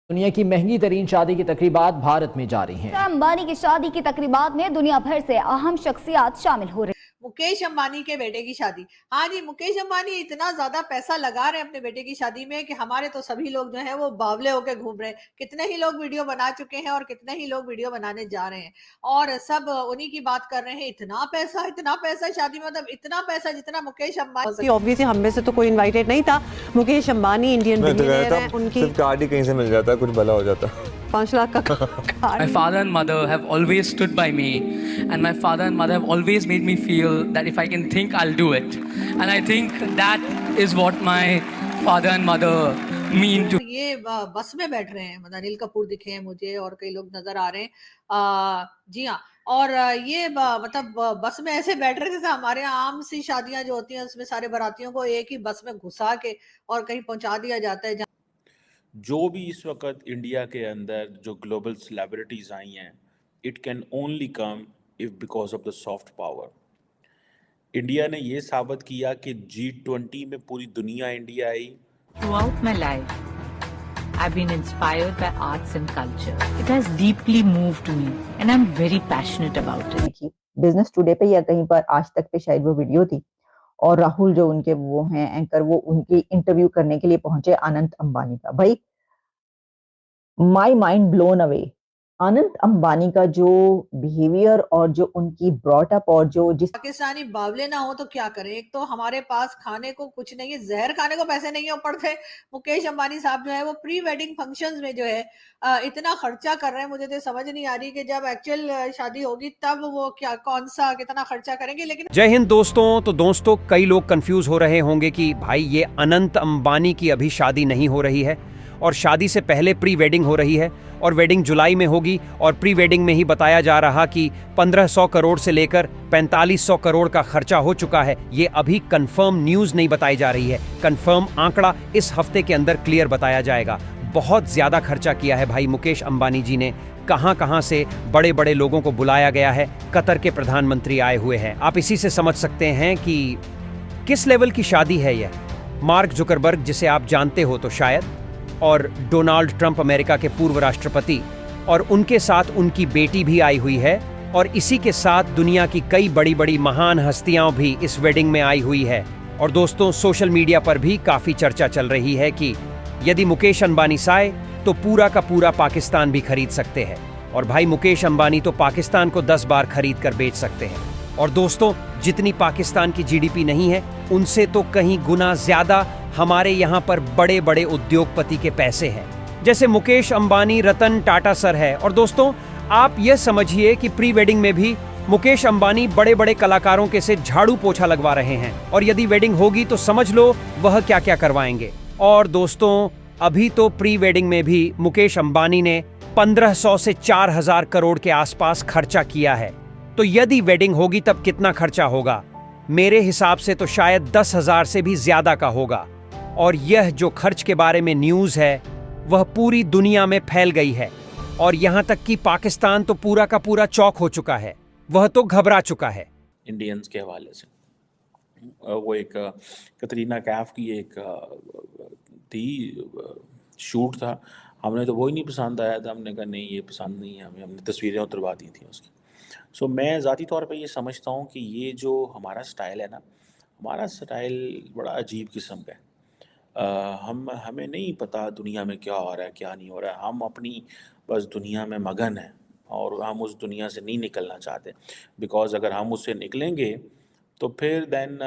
दुनिया की महंगी तरीन शादी की तकरीबात भारत में जारी हैं। अंबानी की शादी की तकरीबात में दुनिया भर से अहम शख्सियात शामिल हो रही। मुकेश अंबानी के बेटे की शादी। हाँ जी, मुकेश अंबानी इतना ज्यादा पैसा लगा रहे हैं अपने बेटे की शादी में कि हमारे तो सभी लोग जो है वो बावले होकर घूम रहे हैं। कितने ही लोग वीडियो बना चुके हैं और कितने ही लोग वीडियो बनाने जा रहे हैं और सब उन्हीं की बात कर रहे हैं। इतना पैसा शादी में, मतलब इतना पैसा जितना मुकेश अंबानी। ऑब्वियसली हम में से तो कोई इनवाइटेड नहीं था। मुकेश अंबानी इंडियन बिलियनेयर हैं, उनकी सिर्फ कार्ड ही कहीं से मिल जाता, कुछ भला हो जाता। 5 लाख का card. My father and mother have always stood by me, and my father and mother have always made me feel that if I can think, I'll do it. And I think that is what my father and mother mean to. ये बस में बैठ रहे हैं, मतलब अनिल कपूर दिखे हैं मुझे और कई लोग नजर आ रहे हैं। जी हाँ, और ये मतलब बस में ऐसे बैठ रहे जैसे हमारे यहाँ आम सी शादियां जो होती हैं उसमें सारे बारातियों को एक ही बस में घुसा के और कहीं पहुंचा दिया जाता है। जो भी इस वक्त इंडिया के अंदर जो ग्लोबल सेलिब्रिटीज आई हैं, it can only come if because of the soft power. India ने ये साबित किया कि G20 में पूरी दुनिया India I. Throughout my life, I've been inspired by arts and culture. It has deeply moved me and I'm very passionate about it. Business today पे या कहीं पर आज तक पे शायद वो वीडियो थी और राहुल जो उनके वो हैं एंकर, वो उनकी इंटरव्यू करने के लिए पहुंचे अनंत अंबानी का। भाई my mind blown away. Anant Ambani का जो बिहेवियर और जो उनकी ब्रॉट अप और जो जिस पाकिस्तानी बावले ना हो तो क्या करें। एक तो हमारे पास खाने को कुछ नहीं है, जहर खाने को पैसे नहीं है, ऊपर से मुकेश अंबानी साहब जो है वो प्री वेडिंग फंक्शंस में जो है इतना खर्चा कर रहे हैं। मुझे तो समझ नहीं आ रही कि जब एक्चुअल शादी होगी तब वो क्या कितना खर्चा करेंगे। लेकिन जय हिंद दोस्तों। तो दोस्तों, कई लोग कंफ्यूज हो रहे होंगे कि भाई ये अनंत अंबानी की अभी शादी नहीं हो रही है और शादी से पहले प्री वेडिंग हो रही है और वेडिंग जुलाई में होगी और प्री वेडिंग में ही बताया जा रहा कि 1500 करोड़ से लेकर 4500 करोड़ का खर्चा हो चुका है। ये अभी कंफर्म न्यूज़ नहीं बताई जा रही है। कंफर्म आंकड़ा इस हफ्ते के अंदर क्लियर बताया जाएगा। बहुत ज़्यादा खर्चा किया है भाई मुकेश अंबानी जी ने। कहां से बड़े बड़े लोगों को बुलाया गया है। कतर के प्रधानमंत्री आए हुए हैं। आप इसी से समझ सकते हैं कि किस लेवल की शादी है यह। मार्क जुकरबर्ग, जिसे आप जानते हो तो शायद, और डोनाल्ड ट्रंप अमेरिका के पूर्व राष्ट्रपति, और उनके साथ उनकी बेटी भी आई हुई है और इसी के साथ दुनिया की कई बड़ी बड़ी महान हस्तियां भी इस वेडिंग में आई हुई है। और दोस्तों, सोशल मीडिया पर भी काफ़ी चर्चा चल रही है कि यदि मुकेश अंबानी साए तो पूरा का पूरा पाकिस्तान भी खरीद सकते हैं और भाई मुकेश अंबानी तो पाकिस्तान को 10 बार खरीद कर बेच सकते हैं। और दोस्तों, जितनी पाकिस्तान की जीडीपी नहीं है उनसे तो कहीं गुना ज्यादा हमारे यहाँ पर बड़े बड़े उद्योगपति के पैसे हैं, जैसे मुकेश अंबानी, रतन टाटा सर है। और दोस्तों, आप यह समझिए कि प्री वेडिंग में भी मुकेश अंबानी बड़े बड़े कलाकारों के से झाड़ू पोछा लगवा रहे हैं और यदि वेडिंग होगी तो समझ लो वह क्या क्या करवाएंगे। और दोस्तों, अभी तो प्री वेडिंग में भी मुकेश अंबानी ने 1500 से 4000 करोड़ के आसपास खर्चा किया है। तो यदि वेडिंग होगी तब कितना खर्चा होगा? मेरे हिसाब से तो शायद 10,000 से भी ज्यादा का होगा। और यह जो खर्च के बारे में न्यूज़ है वह पूरी दुनिया में फैल गई है और यहाँ तक कि पाकिस्तान तो पूरा का पूरा चौक हो चुका है, वह तो घबरा चुका है। इंडियंस के हवाले से वो एक कतरीना कैफ की एक थी, शूट था। हमने तो वही नहीं पसंद आया था। हमने कहा नहीं, ये पसंद नहीं है हमें। हमने तस्वीरें उतरवा दी थी उसकी। सो मैं ज़ाती तौर पे ये समझता हूँ कि ये जो हमारा स्टाइल है ना, हमारा स्टाइल बड़ा अजीब किस्म का है। हमें नहीं पता दुनिया में क्या हो रहा है, क्या नहीं हो रहा है। हम अपनी बस दुनिया में मगन हैं और हम उस दुनिया से नहीं निकलना चाहते। बिकॉज़ अगर हम उससे निकलेंगे तो फिर देन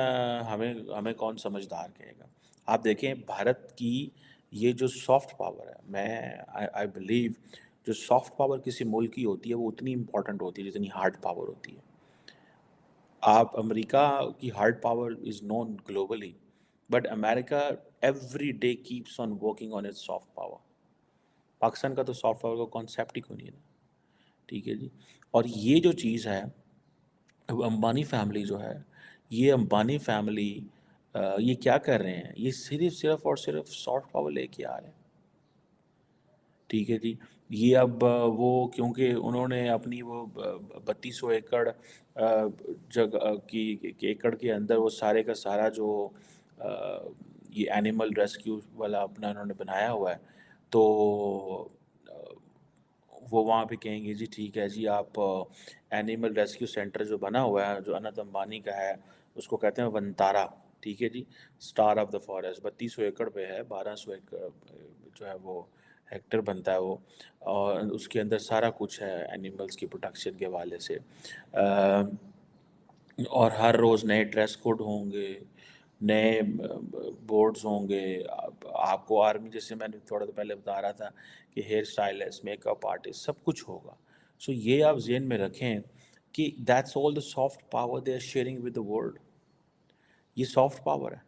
हमें कौन समझदार कहेगा। आप देखें भारत की ये जो सॉफ्ट पावर है, मैं आई बिलीव जो सॉफ्ट पावर किसी मुल्क की होती है वो उतनी इम्पॉर्टेंट होती है जितनी हार्ड पावर होती है। आप अमेरिका की hard power is known globally, but America every day keeps on working on it's soft power. Pakistan का तो सॉफ्ट पावर का कॉन्सेप्ट ही कोई नहीं है ना, ठीक है जी। और ये जो चीज़ है, अब अंबानी फैमिली जो है, ये अंबानी फैमिली ये क्या कर रहे हैं? ये सिर्फ और सिर्फ सॉफ्ट पावर लेके आ रहे हैं, ठीक है जी। ये अब वो क्योंकि उन्होंने अपनी वो 3200 एकड़ जगह की एकड़ के अंदर वो सारे का सारा जो ये एनिमल रेस्क्यू वाला अपना उन्होंने बनाया हुआ है, तो वो वहाँ पे कहेंगे जी ठीक है जी, आप एनिमल रेस्क्यू सेंटर जो बना हुआ है जो अनंत अंबानी का है उसको कहते हैं वनतारा, ठीक है जी, स्टार ऑफ द फॉरेस्ट, 3200 एकड़ पे है, 1200 एकड़ जो है वो हेक्टर बनता है वो, और उसके अंदर सारा कुछ है एनिमल्स की प्रोटेक्शन के हवाले से। और हर रोज़ नए ड्रेस कोड होंगे, नए बोर्ड्स होंगे। आपको आर्मी, जैसे मैंने थोड़ा तो पहले बता रहा था कि हेयर स्टाइलिस्ट, मेकअप आर्टिस्ट, सब कुछ होगा। सो ये आप ज़हन में रखें कि that's all the soft power they are sharing with the world. ये सॉफ्ट पावर है।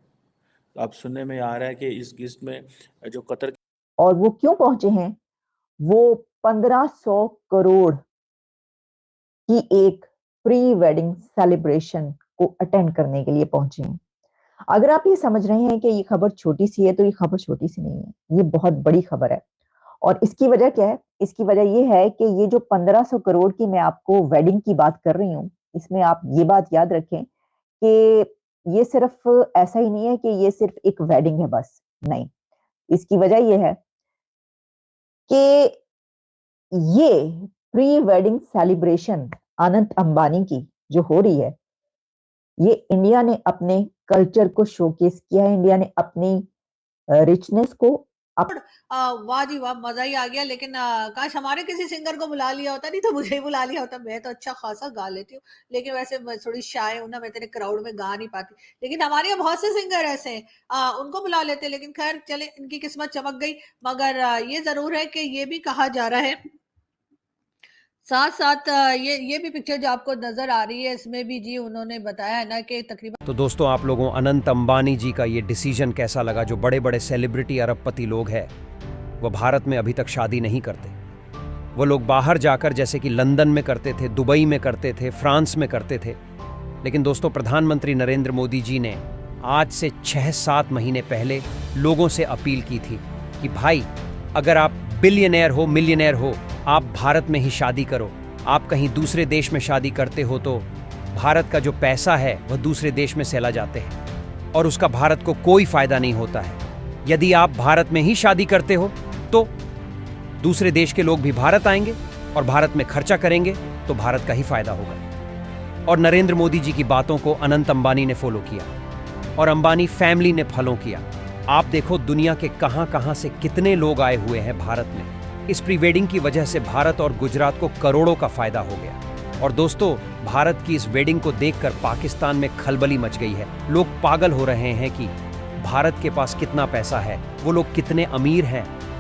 अब सुनने में आ रहा है कि इस लिस्ट में जो कतर, और वो क्यों पहुंचे हैं, वो 1500 करोड़ की एक प्री वेडिंग सेलिब्रेशन को अटेंड करने के लिए पहुंचे हैं। अगर आप ये समझ रहे हैं कि ये खबर छोटी सी है, तो ये खबर छोटी सी नहीं है, ये बहुत बड़ी खबर है। और इसकी वजह क्या है? इसकी वजह ये है कि ये जो 1500 करोड़ की मैं आपको वेडिंग की बात कर रही हूँ, इसमें आप ये बात याद रखें कि ये सिर्फ ऐसा ही नहीं है कि ये सिर्फ एक वेडिंग है बस, नहीं। इसकी वजह ये है कि ये pre wedding celebration Anant Ambani की जो हो रही है, ये इंडिया ने अपने कल्चर को शोकेस किया है, इंडिया ने अपनी रिचनेस को वाह जी वाह, मजा ही आ गया। लेकिन काश हमारे किसी सिंगर को बुला लिया होता, नहीं तो मुझे ही बुला लिया होता। मैं तो अच्छा खासा गा लेती हूँ, लेकिन वैसे मैं थोड़ी शाय हूँ ना, मैं तेरे क्राउड में गा नहीं पाती। लेकिन हमारे यहाँ बहुत से सिंगर ऐसे हैं, उनको बुला लेते। लेकिन खैर चले, इनकी किस्मत चमक गई। मगर ये जरूर है कि ये भी कहा जा रहा है, साथ साथ ये भी पिक्चर जो आपको नजर आ रही है, इसमें भी जी उन्होंने बताया है ना कि तकरीबन। तो दोस्तों, आप लोगों अनंत अंबानी जी का ये डिसीजन कैसा लगा? जो बड़े बड़े सेलिब्रिटी अरबपति लोग हैं, वो भारत में अभी तक शादी नहीं करते। वो लोग बाहर जाकर, जैसे कि लंदन में करते थे, दुबई में करते थे, फ्रांस में करते थे। लेकिन दोस्तों, प्रधानमंत्री नरेंद्र मोदी जी ने आज से 6-7 महीने पहले लोगों से अपील की थी कि भाई, अगर आप बिलियनर हो, मिलियनर हो, आप भारत में ही शादी करो। आप कहीं दूसरे देश में शादी करते हो तो भारत का जो पैसा है वह दूसरे देश में चला जाते हैं और उसका भारत को कोई फायदा नहीं होता है। यदि आप भारत में ही शादी करते हो तो दूसरे देश के लोग भी भारत आएंगे और भारत में खर्चा करेंगे, तो भारत का ही फायदा होगा। और नरेंद्र मोदी जी की बातों को अनंत अंबानी ने फॉलो किया और अंबानी फैमिली ने फॉलो किया। आप देखो, दुनिया के कहां-कहां से कितने लोग आए हुए हैं भारत में। इस प्री वेडिंग की वजह से भारत और गुजरात को करोड़ों का फायदा हो गया। और दोस्तों, भारत की इस वेडिंग को देखकर पाकिस्तान में खलबली मच गई है। लोग पागल हो रहे हैं कि भारत के पास कितना पैसा है, वो लोग कितने अमीर हैं।